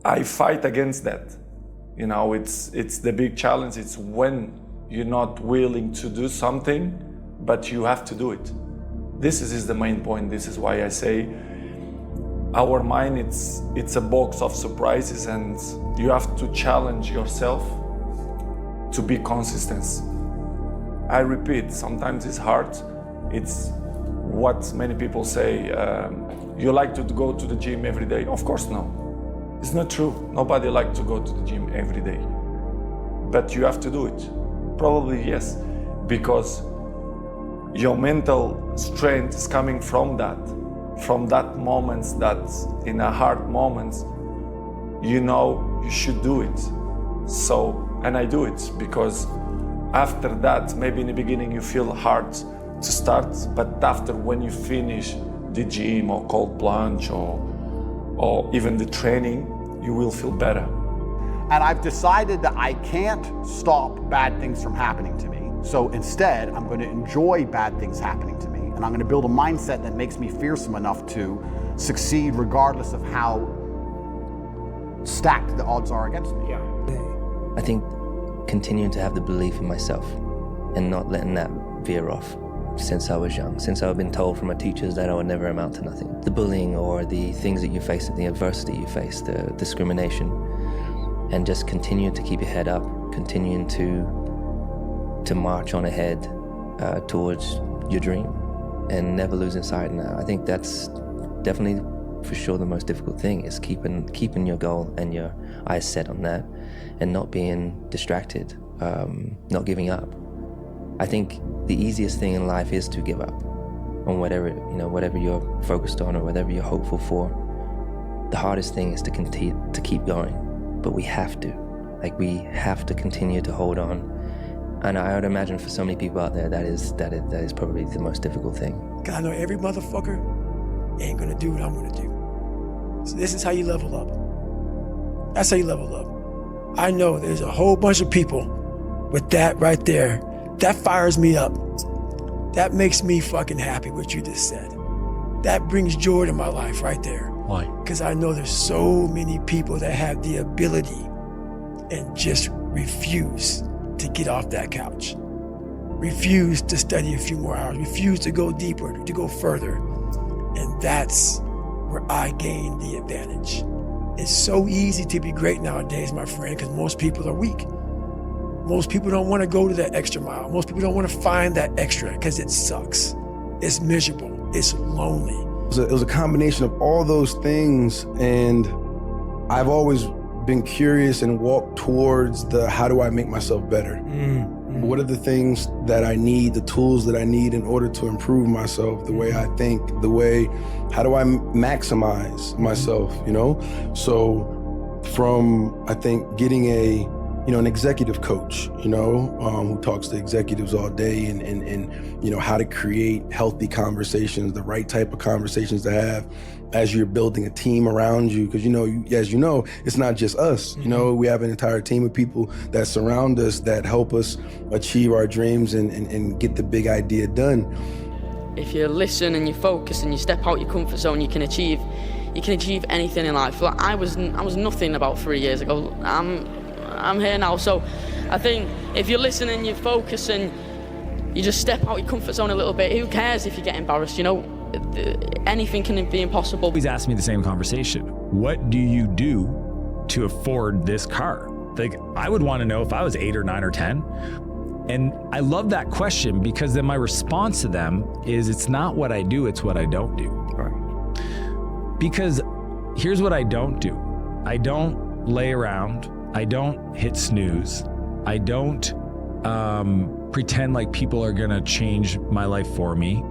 I fight against that. You know, it's the big challenge. It's when you're not willing to do something, but you have to do it. This is the main point. This is why I say our mind, it's a box of surprises, and you have to challenge yourself to be consistent. I repeat, sometimes it's hard. It's what many people say, you like to go to the gym every day. Of course, no. It's not true. Nobody likes to go to the gym every day. But you have to do it. Probably yes, because your mental strength is coming from that moments, that in a hard moments, you know you should do it. So, and I do it because after that, maybe in the beginning you feel hard to start, but after when you finish the gym or cold plunge or even the training, you will feel better. And I've decided that I can't stop bad things from happening to me. So instead, I'm going to enjoy bad things happening to me. And I'm going to build a mindset that makes me fearsome enough to succeed regardless of how stacked the odds are against me. Yeah. I think continuing to have the belief in myself and not letting that veer off since I was young, since I've been told from my teachers that I would never amount to nothing. The bullying or the things that you face, the adversity you face, the discrimination, and just continuing to keep your head up, continuing to march on ahead towards your dream and never losing sight of that. I think that's definitely for sure the most difficult thing is keeping your goal and your eyes set on that and not being distracted, not giving up. I think the easiest thing in life is to give up on whatever you're focused on or whatever you're hopeful for. The hardest thing is to continue to keep going, but we have to continue to hold on. And I would imagine for so many people out there, that is probably the most difficult thing. Cause I know every motherfucker ain't gonna do what I'm gonna do. So this is how you level up. That's how you level up. I know there's a whole bunch of people with that right there. That fires me up. That makes me fucking happy, what you just said. That brings joy to my life right there. Why? Because I know there's so many people that have the ability and just refuse to get off that couch. Refuse to study a few more hours. Refuse to go deeper, to go further. And that's where I gain the advantage. It's so easy to be great nowadays, my friend, because most people are weak. Most people don't want to go to that extra mile. Most people don't want to find that extra because it sucks. It's miserable. It's lonely. It was a combination of all those things, and I've always been curious and walked towards the how do I make myself better? What are the things that I need, the tools that I need in order to improve myself, the way I think, how do I maximize myself, you know? So from, I think, getting an executive coach, who talks to executives all day and how to create healthy conversations, the right type of conversations to have as you're building a team around you. Because, as you know, it's not just us. We have an entire team of people that surround us that help us achieve our dreams and get the big idea done. If you listen and you focus and you step out your comfort zone, you can achieve anything in life. Like I was nothing about 3 years ago. I'm here now, so I think if you listen and you focus and you just step out your comfort zone a little bit, who cares if you get embarrassed, anything can be impossible. He's asked me the same conversation. What do you do to afford this car? Like, I would want to know if I was 8 or 9 or 10. And I love that question because then my response to them is it's not what I do, it's what I don't do. Right. Because here's what I don't do. I don't lay around. I don't hit snooze. I don't pretend like people are gonna change my life for me.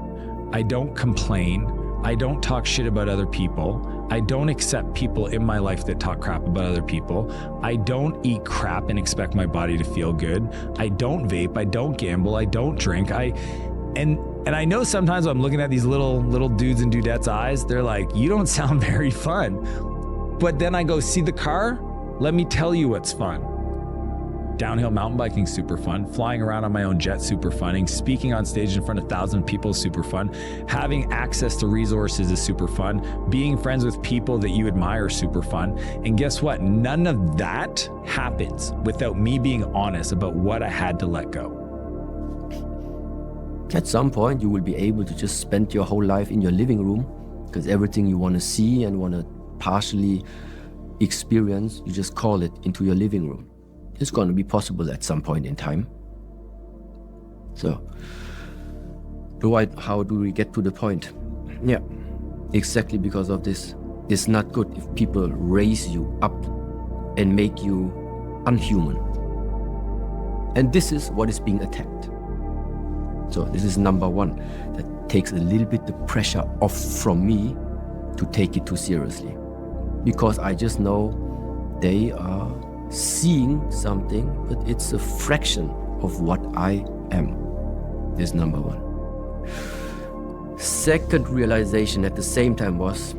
I don't complain. I don't talk shit about other people. I don't accept people in my life that talk crap about other people. I don't eat crap and expect my body to feel good. I don't vape. I don't gamble. I don't drink. And I know sometimes I'm looking at these little dudes and dudettes' eyes. They're like, you don't sound very fun. But then I go, see the car? Let me tell you what's fun. Downhill mountain biking, super fun. Flying around on my own jet, super fun. Speaking on stage in front of 1,000 people, super fun. Having access to resources is super fun. Being friends with people that you admire, super fun. And guess what? None of that happens without me being honest about what I had to let go. At some point, you will be able to just spend your whole life in your living room, because everything you want to see and want to partially experience, you just call it into your living room. It's going to be possible at some point in time. So, how do we get to the point? Yeah, exactly because of this. It's not good if people raise you up and make you unhuman. And this is what is being attacked. So this is number one. That takes a little bit the pressure off from me to take it too seriously. Because I just know they are seeing something, but it's a fraction of what I am. This is number one. Second realization at the same time was,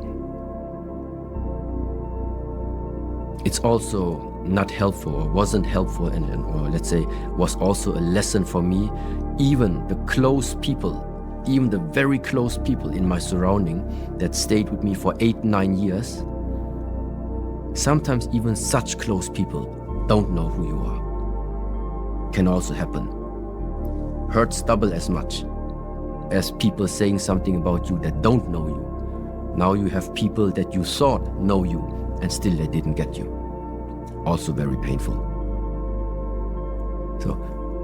it's also not helpful, or wasn't helpful, or let's say was also a lesson for me. Even the close people, even the very close people in my surrounding that stayed with me for 8-9 years, sometimes even such close people don't know who you are. Can also happen. Hurts double as much as people saying something about you that don't know you. Now you have people that you thought know you and still they didn't get you. Also very painful. So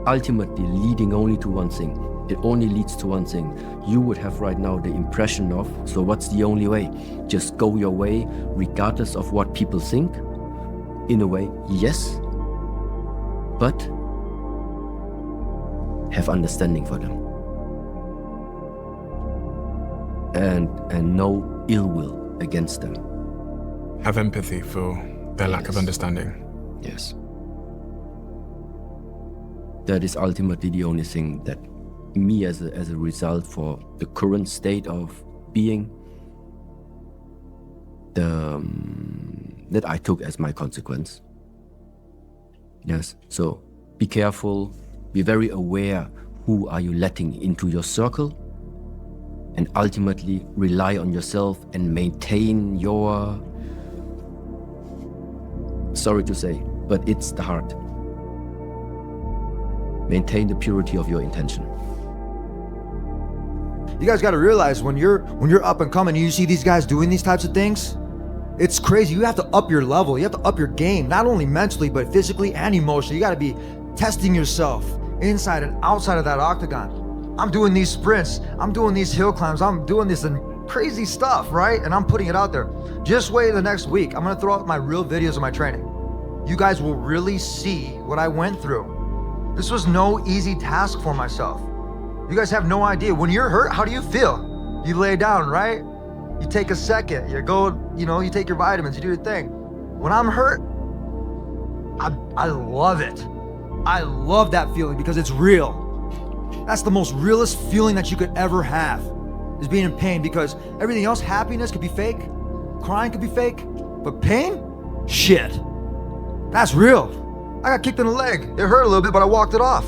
ultimately leading only to one thing. It only leads to one thing. You would have right now the impression of, so what's the only way? Just go your way regardless of what people think? In a way, yes, but have understanding for them. And no ill will against them. Have empathy for their lack of understanding. Yes. That is ultimately the only thing that me as a result for the current state of being that I took as my consequence. Yes, so be careful, be very aware who are you letting into your circle, and ultimately rely on yourself and maintain your, sorry to say, but it's the heart. Maintain the purity of your intention. You guys got to realize when you're up and coming and you see these guys doing these types of things, it's crazy. You have to up your level. You have to up your game, not only mentally, but physically and emotionally. You got to be testing yourself inside and outside of that octagon. I'm doing these sprints. I'm doing these hill climbs. I'm doing this and crazy stuff, right? And I'm putting it out there. Just wait the next week. I'm going to throw out my real videos of my training. You guys will really see what I went through. This was no easy task for myself. You guys have no idea. When you're hurt, how do you feel? You lay down, right? You take a second, you go, you take your vitamins, you do your thing. When I'm hurt, I love it. I love that feeling because it's real. That's the most realest feeling that you could ever have, is being in pain, because everything else, happiness could be fake, crying could be fake, but pain, shit, that's real. I got kicked in the leg. It hurt a little bit, but I walked it off.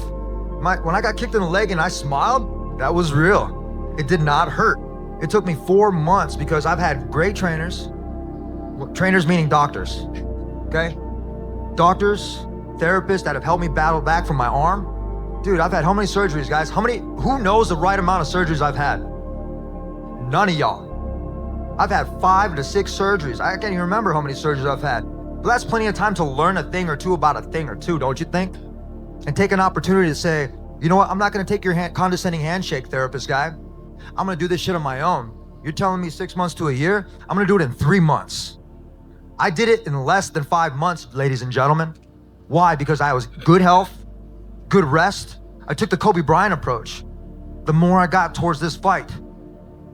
When I got kicked in the leg and I smiled, that was real. It did not hurt. It took me 4 months because I've had great trainers. Trainers meaning doctors, okay? Doctors, therapists that have helped me battle back from my arm. Dude, I've had how many surgeries, guys? Who knows the right amount of surgeries I've had? None of y'all. I've had 5 to 6 surgeries. I can't even remember how many surgeries I've had. But that's plenty of time to learn a thing or two about a thing or two, don't you think? And take an opportunity to say, you know what, I'm not gonna take your condescending handshake, therapist guy. I'm gonna do this shit on my own. You're telling me 6 months to a year? I'm gonna do it in 3 months. I did it in less than 5 months, ladies and gentlemen. Why? Because I was good health, good rest. I took the Kobe Bryant approach. The more I got towards this fight,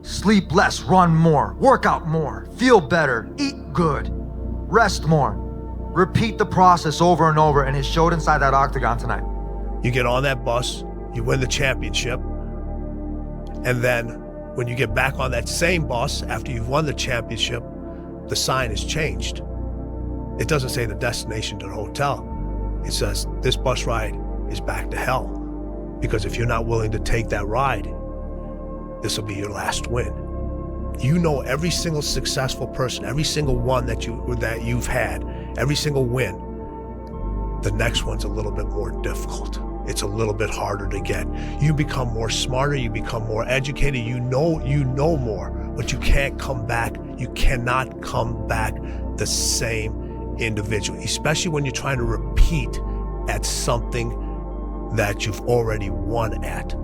sleep less, run more, work out more, feel better, eat good, rest more. Repeat the process over and over, and it showed inside that octagon tonight. You get on that bus, you win the championship, and then when you get back on that same bus after you've won the championship, the sign is changed. It doesn't say the destination to the hotel. It says, this bus ride is back to hell. Because if you're not willing to take that ride, this will be your last win. You know every single successful person, every single one that you've had, every single win, the next one's a little bit more difficult. It's a little bit harder to get. You become more smarter, you become more educated, you know more, but you can't come back. You cannot come back the same individual, especially when you're trying to repeat at something that you've already won at.